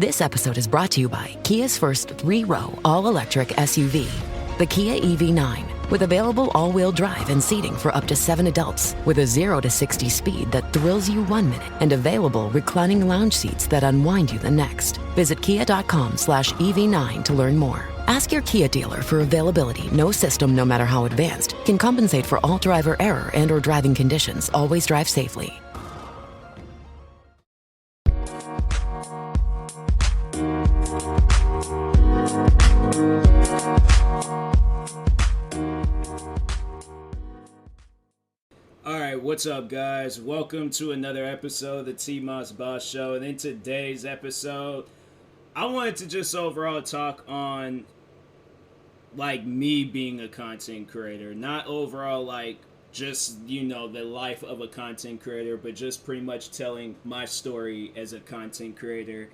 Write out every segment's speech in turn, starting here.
This episode is brought to you by Kia's first 3-row all-electric SUV, the Kia EV9, with available all-wheel drive and seating for up to 7 adults, with a 0 to 60 speed that thrills you 1 minute, and available reclining lounge seats that unwind you the next. Visit kia.com/EV9 to learn more. Ask your Kia dealer for availability. No system, no matter how advanced, can compensate for all driver error and or driving conditions. Always drive safely. Alright, what's up guys? Welcome to another episode of the TMossBoss show, and in today's episode, I wanted to just overall talk on like me being a content creator. Not overall like just, you know, the life of a content creator, but just pretty much telling my story as a content creator.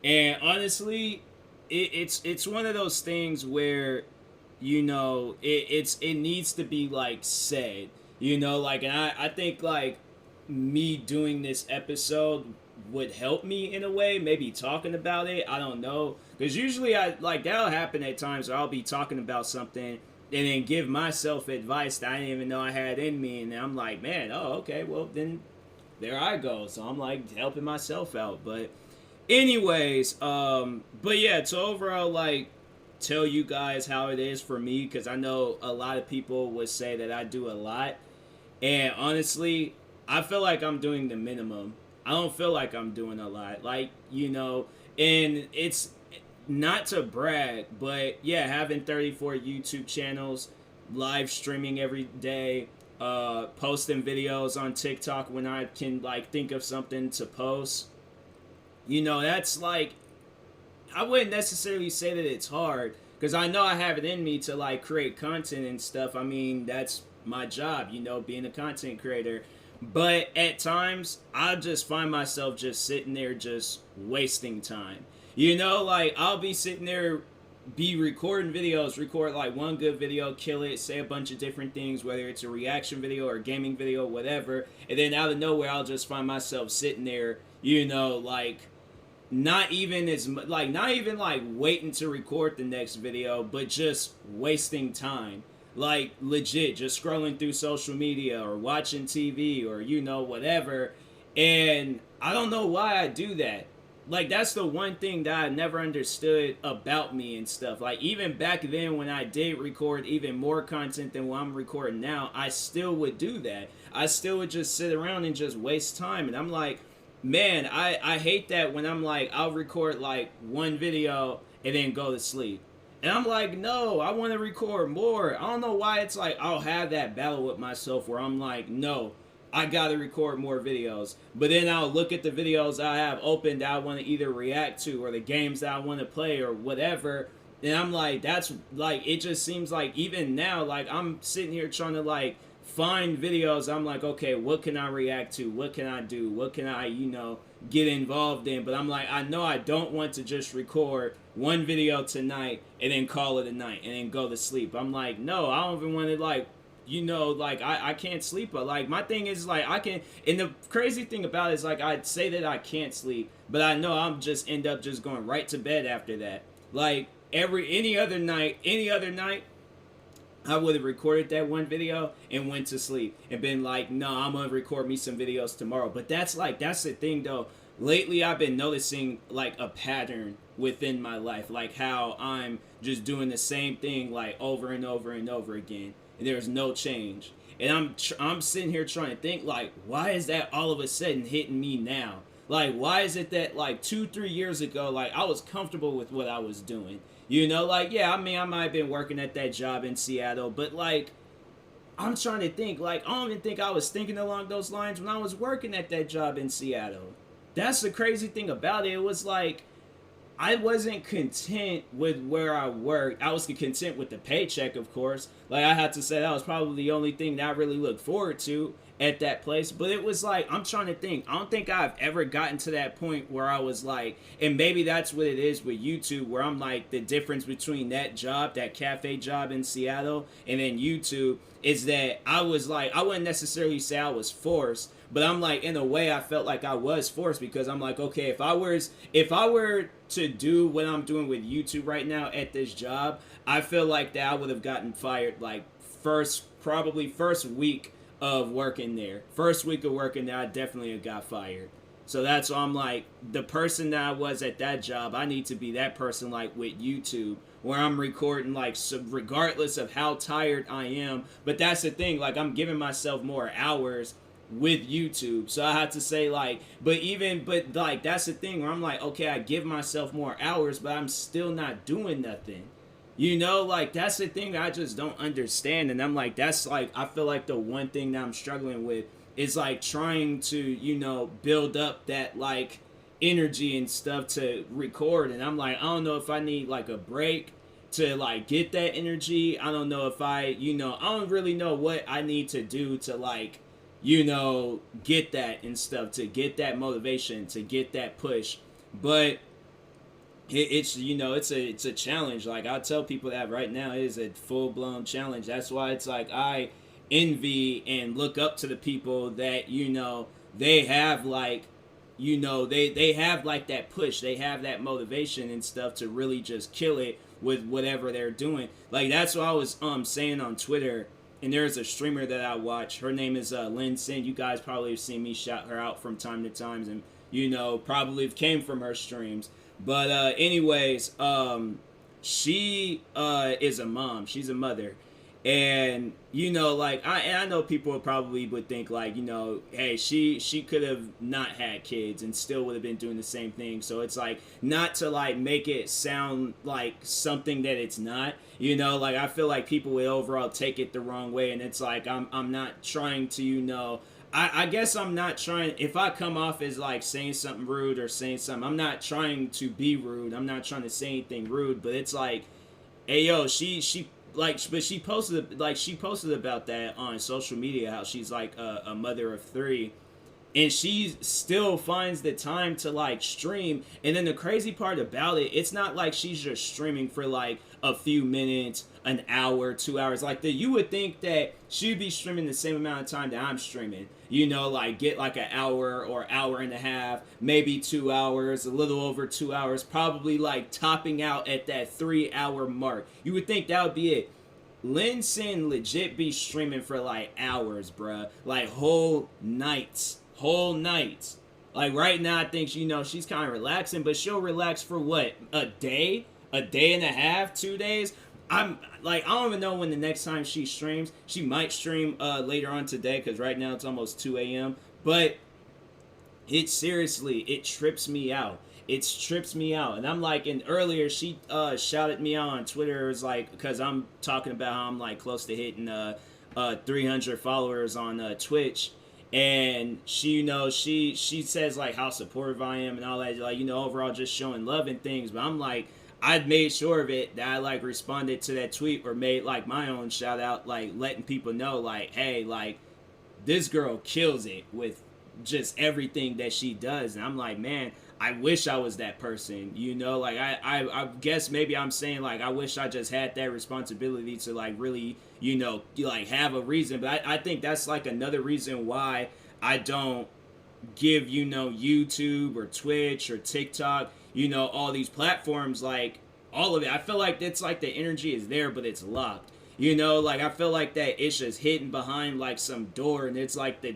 And honestly, it's one of those things where, you know, it needs to be like said. You know, like, and I think, like, me doing this episode would help me in a way, maybe talking about it, I don't know. Because usually, that'll happen at times where I'll be talking about something and then give myself advice that I didn't even know I had in me. And I'm like, man, oh, okay, well, then there I go. So I'm, like, helping myself out. But anyways, but yeah, to overall, like, tell you guys how it is for me, because I know a lot of people would say that I do a lot. And honestly, I feel like I'm doing the minimum. I don't feel like I'm doing a lot. Like, you know, and it's not to brag, but yeah, having 34 YouTube channels, live streaming every day, posting videos on TikTok when I can, like, think of something to post. You know, that's like, I wouldn't necessarily say that it's hard, because I know I have it in me to, like, create content and stuff. I mean, that's my job, you know, being a content creator. But at times, I just find myself just sitting there just wasting time. You know, like, I'll be sitting there, be recording videos, record, like, one good video, kill it, say a bunch of different things, whether it's a reaction video or a gaming video, whatever. And then out of nowhere, I'll just find myself sitting there, you know, like, not even waiting to record the next video, but just wasting time. Like, legit, just scrolling through social media or watching TV or, you know, whatever. And I don't know why I do that. Like, that's the one thing that I never understood about me and stuff. Like, even back then when I did record even more content than what I'm recording now, I still would do that. I still would just sit around and just waste time. And I'm like, man, I hate that when I'm like, I'll record like one video and then go to sleep. And I'm like, no, I want to record more. I don't know why it's like I'll have that battle with myself where I'm like, no, I got to record more videos. But then I'll look at the videos I have open that I want to either react to or the games that I want to play or whatever. And I'm like, that's like, it just seems like even now, like I'm sitting here trying to like find videos. I'm like, okay, what can I react to? What can I do? What can I, you know, get involved in? But I'm like, I know I don't want to just record one video tonight and then call it a night and then go to sleep. I'm like, no, I don't even want to, like, you know, like, I can't sleep. But like, my thing is like, I can, and the crazy thing about it is like, I'd say that I can't sleep, but I know I'm just end up just going right to bed after that. Like, any other night, I would have recorded that one video and went to sleep and been like, no, I'm going to record me some videos tomorrow. But that's the thing though. Lately, I've been noticing like a pattern within my life, like how I'm just doing the same thing like over and over and over again. And there's no change. And I'm sitting here trying to think like, why is that all of a sudden hitting me now? Like, why is it that like 2-3 years ago, like I was comfortable with what I was doing? You know, like, yeah, I mean, I might have been working at that job in Seattle, but like, I'm trying to think, like, I don't even think I was thinking along those lines when I was working at that job in Seattle. That's the crazy thing about it. It was like, I wasn't content with where I worked. I was content with the paycheck, of course. Like, I had to say that was probably the only thing that I really looked forward to. at that place. But it was like, I'm trying to think, I don't think I've ever gotten to that point where I was like, and maybe that's what it is with YouTube, where I'm like, the difference between that job, that cafe job in Seattle, and then YouTube is that I was like, I wouldn't necessarily say I was forced, but I'm like, in a way I felt like I was forced, because I'm like, okay, if I were to do what I'm doing with YouTube right now at this job, I feel like that I would have gotten fired like probably first week of working there. First week of working there, I definitely got fired. So that's why I'm like, the person that I was at that job, I need to be that person like with YouTube, where I'm recording like, so regardless of how tired I am. But that's the thing, like, I'm giving myself more hours with YouTube. So I had to say like, but like, that's the thing where I'm like, okay, I give myself more hours, but I'm still not doing nothing. You know, like, that's the thing I just don't understand. And I'm like, that's like, I feel like the one thing that I'm struggling with is like trying to, build up that like energy and stuff to record. And I'm like, I don't know if I need like a break to like get that energy. I don't know if I don't really know what I need to do to like, get that and stuff, to get that motivation, to get that push. But it's it's a challenge. Like, I tell people that right now it is a full-blown challenge. That's why it's like I envy and look up to the people that they have like they have like that push, they have that motivation and stuff to really just kill it with whatever they're doing. Like, that's what I was saying on Twitter. And there's a streamer that I watch, her name is Lynn Sin. You guys probably have seen me shout her out from time to time, and probably came from her streams. But anyways, she is a mom. She's a mother. And like, I know people probably would think like, hey, she could have not had kids and still would have been doing the same thing. So it's like, not to like make it sound like something that it's not. Like, I feel like people would overall take it the wrong way, and it's like, I'm not trying to I guess I'm not trying, if I come off as like saying something rude or saying something, I'm not trying to be rude. I'm not trying to say anything rude, but it's like, hey, yo, but she posted about that on social media, how she's like a mother of three, and she still finds the time to like stream. And then the crazy part about it, it's not like she's just streaming for like a few minutes, an hour, 2 hours. Like, you would think that she'd be streaming the same amount of time that I'm streaming. Like, get like an hour or hour and a half, maybe 2 hours, a little over 2 hours, probably like topping out at that 3 hour mark. You would think that would be it. Lin Sin legit be streaming for like hours, bruh. Like, whole nights. Like, right now I think she's kind of relaxing, but she'll relax for what, a day and a half, 2 days. I'm like, I don't even know when the next time she streams. She might stream later on today, because right now it's almost 2 a.m. But it seriously, it trips me out. And I'm like, and earlier she shouted me out on Twitter. It was like, because I'm talking about how I'm like close to hitting 300 followers on Twitch. And she she says like how supportive I am and all that, like, overall just showing love and things. But I'm like, I'd made sure of it, that I like responded to that tweet or made like my own shout out, like letting people know like, hey, like, this girl kills it with just everything that she does. And I'm like, man, I wish I was that person, like, I guess maybe I'm saying like, I wish I just had that responsibility to like really, like have a reason. But I think that's like another reason why I don't give, YouTube or Twitch or TikTok, all these platforms, like all of it. I feel like it's like the energy is there, but it's locked. Like, I feel like that it's just hidden behind like some door, and it's like the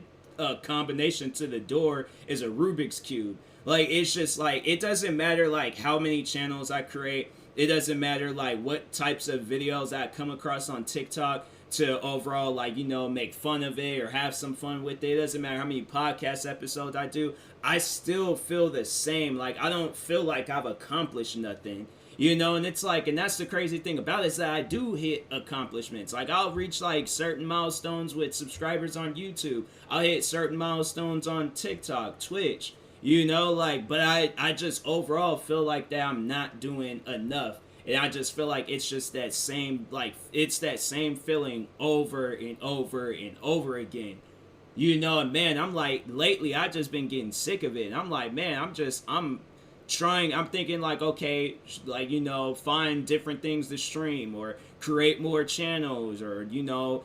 combination to the door is a Rubik's Cube. Like, it's just like, it doesn't matter like how many channels I create. It doesn't matter like what types of videos I come across on TikTok to overall like, make fun of it or have some fun with it. It doesn't matter how many podcast episodes I do. I still feel the same. Like, I don't feel like I've accomplished nothing. And it's like, and that's the crazy thing about it, is that I do hit accomplishments. Like, I'll reach like certain milestones with subscribers on YouTube. I'll hit certain milestones on TikTok, Twitch, like, but I just overall feel like that I'm not doing enough. And I just feel like it's just that same, like, it's that same feeling over and over and over again. You know, and man, I'm like, lately I just been getting sick of it. And I'm like, man, I'm trying, I'm thinking like, okay, like, you know, find different things to stream or create more channels or, you know,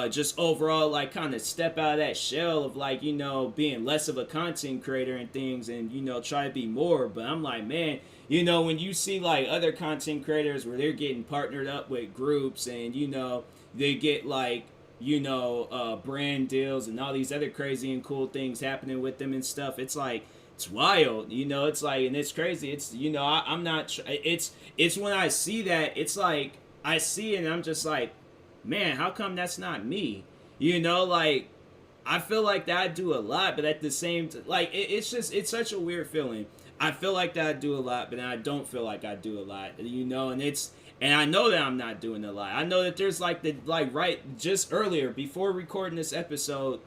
just overall like kind of step out of that shell of like, you know, being less of a content creator and things and, you know, try to be more. But I'm like, man, you know, when you see like other content creators where they're getting partnered up with groups and, you know, they get like, you know, brand deals and all these other crazy and cool things happening with them and stuff. It's like, it's wild, you know. It's like, and it's crazy. It's, you know, I'm not. It's when I see that, it's like I see it and I'm just like, man, how come that's not me? You know, like I feel like that I do a lot, but at the same time, like it's just it's such a weird feeling. I feel like that I do a lot, but I don't feel like I do a lot. You know, and I know that I'm not doing a lot. I know that there's like the like right just earlier before recording this episode,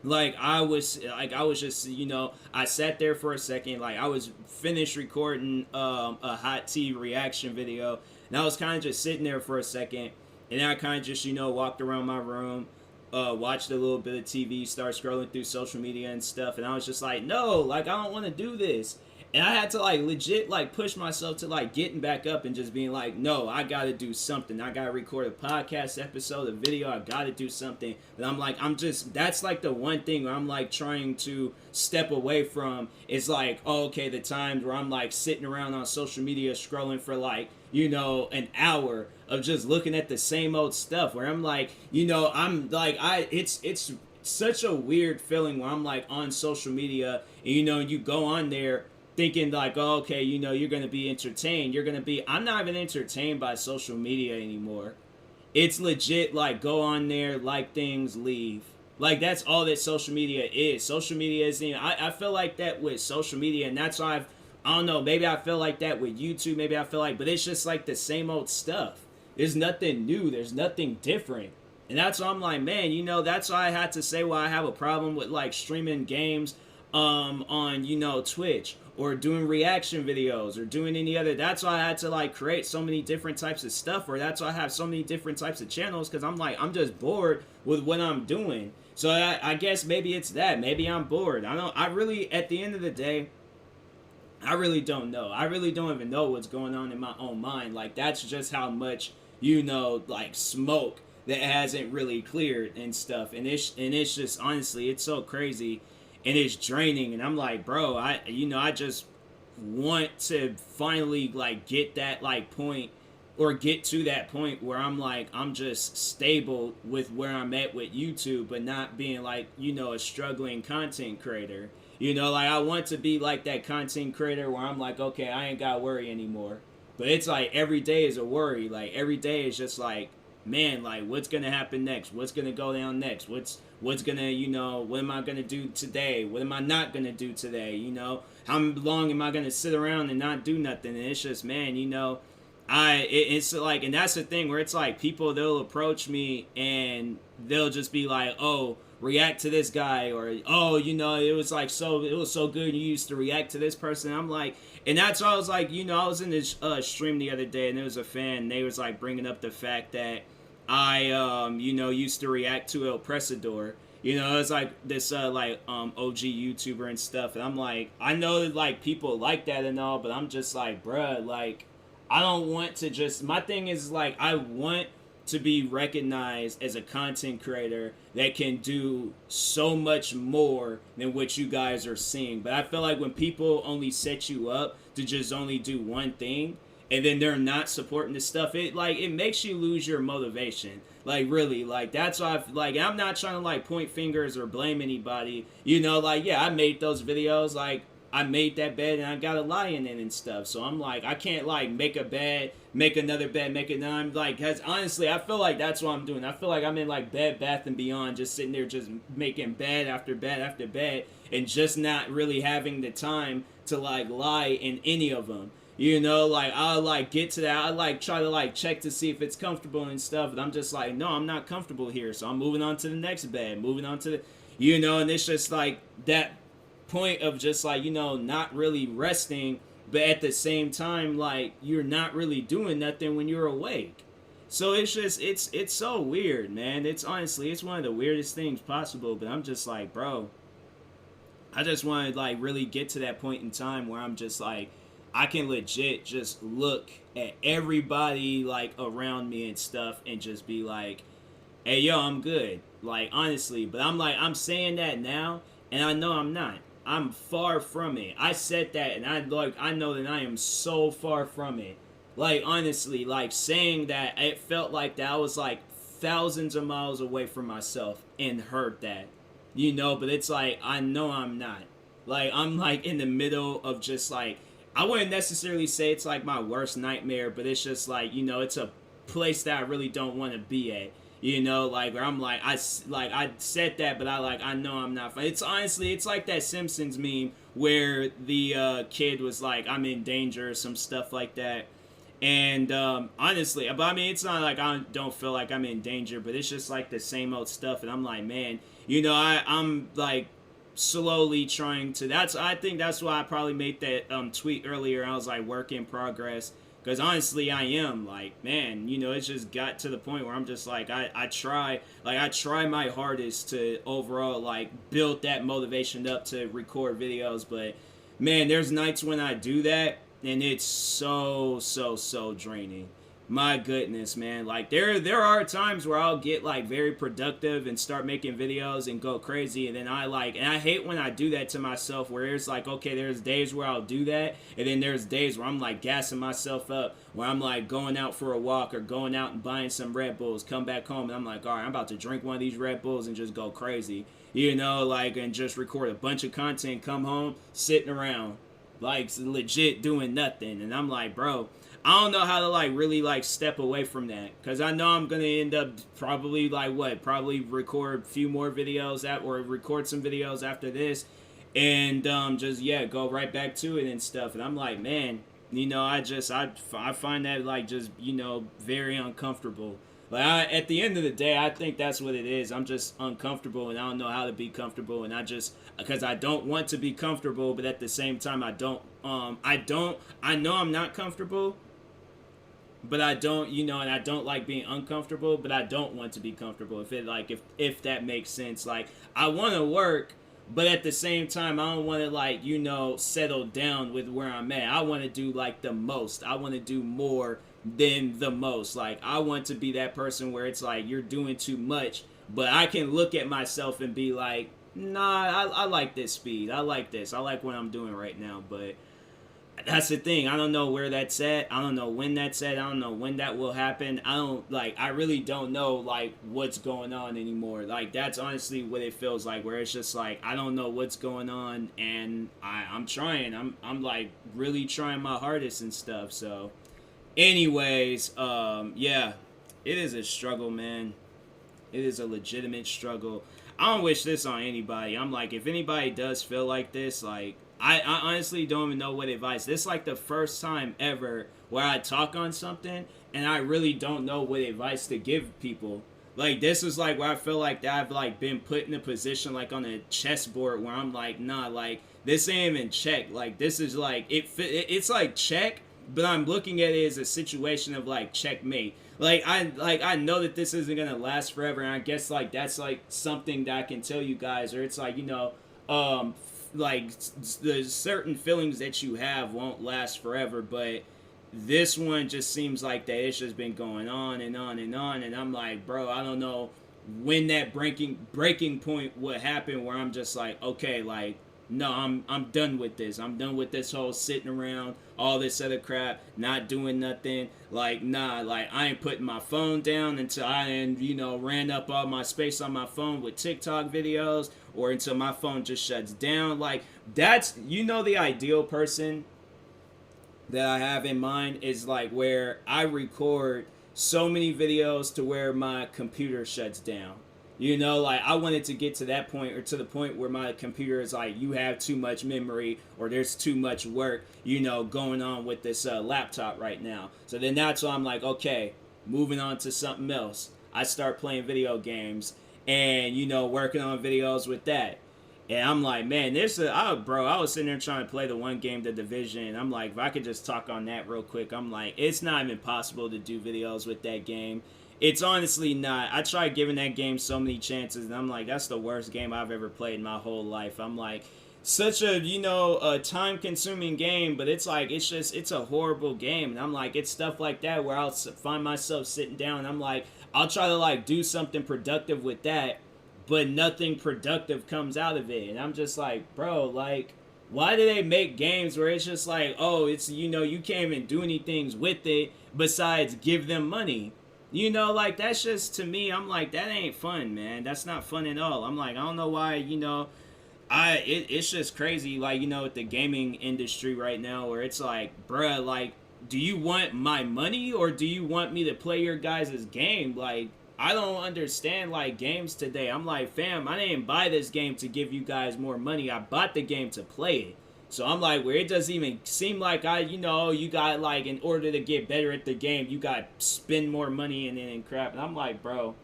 like I was just, you know, I sat there for a second, like I was finished recording a hot tea reaction video, and I was kind of just sitting there for a second, and then I kind of just, you know, walked around my room, watched a little bit of TV, start scrolling through social media and stuff, and I was just like, no, like I don't want to do this. And I had to like legit like push myself to like getting back up and just being like, no, I gotta do something. I gotta record a podcast episode, a video. I gotta do something. And I'm like, that's like the one thing where I'm like trying to step away from is like, oh, okay, the times where I'm like sitting around on social media scrolling for like, you know, an hour of just looking at the same old stuff where I'm like, you know, I'm like, it's such a weird feeling where I'm like on social media and, you know, you go on there thinking like, oh, okay, you know, you're going to be entertained. I'm not even entertained by social media anymore. It's legit like go on there, like things, leave. Like that's all that social media is. Social media isn't, I feel like that with social media, and that's why I don't know, maybe I feel like that with YouTube, maybe I feel like, but it's just like the same old stuff. There's nothing new, there's nothing different. And that's why I'm like, man, you know, that's why I had to say why I have a problem with like streaming games on, you know, Twitch or doing reaction videos or doing any other. That's why I had to like create so many different types of stuff, or that's why I have so many different types of channels, because I'm like, I'm just bored with what I'm doing. So I guess maybe it's that. Maybe I'm bored. I really, at the end of the day, I really don't know. I really don't even know what's going on in my own mind. Like that's just how much, you know, like smoke that hasn't really cleared and stuff. And it's just honestly, it's so crazy and it's draining. And I'm like, bro, I just want to finally like get that like point or get to that point where I'm like, I'm just stable with where I'm at with YouTube, but not being like, you know, a struggling content creator. You know, like I want to be like that content creator where I'm like, okay, I ain't got to worry anymore. But it's like every day is a worry. Like every day is just like, man, like what's gonna happen next? What's gonna go down next? What's gonna, you know, what am I gonna do today? What am I not gonna do today? You know, how long am I gonna sit around and not do nothing? And it's just, man, you know, it's like, and that's the thing where it's like people, they'll approach me and they'll just be like, oh, react to this guy, or oh, you know, it was so good you used to react to this person. I'm like, and that's why I was like, you know, I was in this stream the other day and there was a fan and they was like bringing up the fact that I you know, used to react to El Presador. You know, it's like this OG YouTuber and stuff, and I'm like, I know that like people like that and all, but I'm just like, bruh, like I don't want to just, my thing is like, I want to be recognized as a content creator that can do so much more than what you guys are seeing. But I feel like when people only set you up to just only do one thing and then they're not supporting the stuff, it makes you lose your motivation. Like really, like that's why I'm not trying to like point fingers or blame anybody. You know, like yeah, I made those videos, like I made that bed and I got a lie in it and stuff. So I'm like, I can't like make a bed, make another bed, make it. I'm like, cause honestly, I feel like that's what I'm doing. I feel like I'm in like Bed Bath and Beyond, just sitting there, just making bed after bed after bed, and just not really having the time to like lie in any of them. You know, like I'll like get to that. I like try to like check to see if it's comfortable and stuff. And I'm just like, no, I'm not comfortable here. So I'm moving on to the next bed, moving on to the, you know, and it's just like that point of just like, you know, not really resting, but at the same time like you're not really doing nothing when you're awake. So it's just it's so weird, man. It's honestly it's one of the weirdest things possible. But I'm just like, bro, I just want to like really get to that point in time where I'm just like, I can legit just look at everybody like around me and stuff and just be like, hey yo, I'm good. Like honestly, but I'm like I'm saying that now, and I know I'm not. I'm far from it. I said that, and I know that I am so far from it. Like honestly, like saying that, it felt like that I was like thousands of miles away from myself and heard that, But it's like I know I'm not. Like I'm like in the middle of just like I wouldn't necessarily say it's like my worst nightmare, but it's just like it's a place that I really don't want to be at. Like where I'm like I said that, but I know I'm not. It's honestly it's like that Simpsons meme where the kid was like I'm in danger or some stuff like that. And honestly, but I mean, it's not like I don't feel like I'm in danger, but it's just like the same old stuff. And I'm like, man, I'm like slowly trying to. I think that's why I probably made that tweet earlier. I was like, work in progress. Because honestly, I am like, man, it's just got to the point where I'm just like, I try my hardest to overall like build that motivation up to record videos. But man, there's nights when I do that and it's so draining. My goodness, man. Like there are times where I'll get like very productive and start making videos and go crazy, and then and I hate when I do that to myself where it's like, okay, there's days where I'll do that, and then there's days where I'm like gassing myself up, where I'm like going out for a walk or going out and buying some Red Bulls, come back home and I'm like, all right, I'm about to drink one of these Red Bulls and just go crazy, and just record a bunch of content, come home, sitting around like legit doing nothing. And I'm like, bro, I don't know how to like really like step away from that, because I know I'm gonna end up probably probably record a few more videos or record some videos after this, and just go right back to it and stuff. And I'm like, man, I find that like just very uncomfortable. Like at the end of the day, I think that's what it is. I'm just uncomfortable, and I don't know how to be comfortable, and because I don't want to be comfortable, but at the same time, I know I'm not comfortable, but I don't, and I don't like being uncomfortable, but I don't want to be comfortable. If that makes sense, like I want to work, but at the same time, I don't want to settle down with where I'm at. I want to do like the most. I want to do more than the most. Like I want to be that person where it's like you're doing too much, but I can look at myself and be like, nah, I like this speed. I like this. I like what I'm doing right now, but that's the thing. I don't know where that's at. I don't know when that's at. I don't know when that will happen. I really don't know like what's going on anymore. Like that's honestly what it feels like, where it's just like I don't know what's going on, and I'm trying. I'm like really trying my hardest and stuff. So anyways, yeah, it is a struggle, man. It is a legitimate struggle. I don't wish this on anybody. I'm like, if anybody does feel like this, like I honestly don't even know what advice. This is like the first time ever where I talk on something and I really don't know what advice to give people. Like this is like where I feel like that I've like been put in a position like on a chessboard where I'm like, nah, like this ain't even check. Like this is like it's like check, but I'm looking at it as a situation of like checkmate. Like I know that this isn't gonna last forever, and I guess like that's like something that I can tell you guys, or it's like like the certain feelings that you have won't last forever, but this one just seems like that it's just been going on and on and on, and I'm like, bro, I don't know when that breaking point would happen where I'm just like, okay, like no, I'm done with this. I'm done with this whole sitting around, all this other crap, not doing nothing. Like, nah, like I ain't putting my phone down until ran up all my space on my phone with TikTok videos, or until my phone just shuts down. Like that's, the ideal person that I have in mind is like where I record so many videos to where my computer shuts down. Like I wanted to get to that point, or to the point where my computer is like, you have too much memory, or there's too much work, going on with this laptop right now. So then that's why I'm like, okay, moving on to something else. I start playing video games and, working on videos with that. And I'm like, man, bro, I was sitting there trying to play the one game, The Division, and I'm like, if I could just talk on that real quick, I'm like, it's not even possible to do videos with that game. It's honestly not. I tried giving that game so many chances, and I'm like, that's the worst game I've ever played in my whole life. I'm like, such a, a time-consuming game, but it's like, it's a horrible game. And I'm like, it's stuff like that where I'll find myself sitting down, and I'm like, I'll try to, like, do something productive with that, but nothing productive comes out of it. And I'm just like, bro, like, why do they make games where it's just like, oh, it's, you can't even do anything with it besides give them money? Like, that's just, to me, I'm like, that ain't fun, man. That's not fun at all. I'm like, I don't know why, it's just crazy, like, with the gaming industry right now, where it's like, bruh, like, do you want my money, or do you want me to play your guys' game? Like, I don't understand, like, games today. I'm like, fam, I didn't buy this game to give you guys more money. I bought the game to play it. So I'm like, where it doesn't even seem like you got, like, in order to get better at the game, you got to spend more money in it and crap. And I'm like, bro,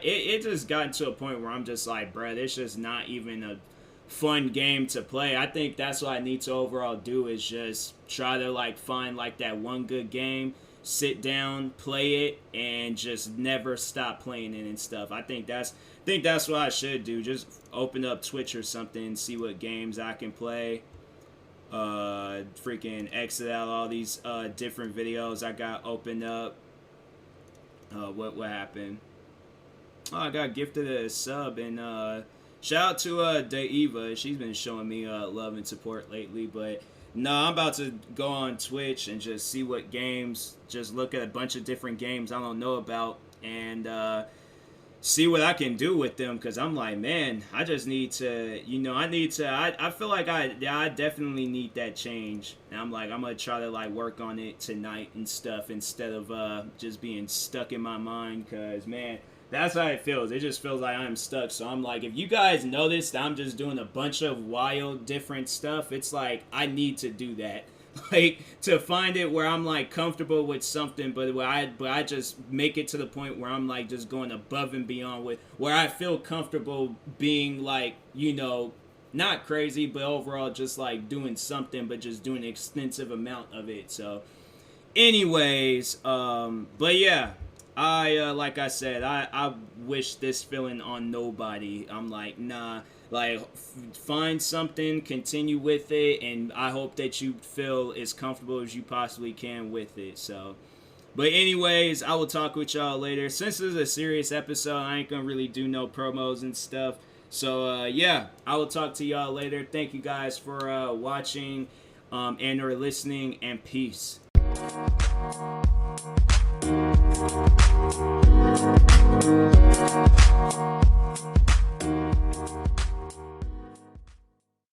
it just gotten to a point where I'm just like, bro, it's just not even a fun game to play. I think that's what I need to overall do, is just try to, like, find, like, that one good game, sit down, play it, and just never stop playing it and stuff. I think that's what I should do. Just open up Twitch or something, see what games I can play. Freaking exit out all these different videos I got opened up. What happened? Oh, I got gifted a sub, and shout out to Daiva. She's been showing me love and support lately. But no, I'm about to go on Twitch and just see what games, just look at a bunch of different games I don't know about, and see what I can do with them, because I'm like, man, I just need to, I feel like I definitely need that change. And I'm like, I'm going to try to, like, work on it tonight and stuff, instead of just being stuck in my mind, because, man, that's how it feels. It just feels like I'm stuck. So I'm like, if you guys notice that I'm just doing a bunch of wild, different stuff, it's like, I need to do that. Like, to find it where I'm, like, comfortable with something, but I just make it to the point where I'm, like, just going above and beyond with, where I feel comfortable being, like, not crazy, but overall just, like, doing something, but just doing an extensive amount of it. So anyways, but yeah, like I said, I wish this feeling on nobody. I'm like, nah. Like, find something, continue with it, and I hope that you feel as comfortable as you possibly can with it. So, but anyways, I will talk with y'all later. Since this is a serious episode, I ain't gonna really do no promos and stuff. So, yeah, I will talk to y'all later. Thank you guys for watching and or listening, and peace.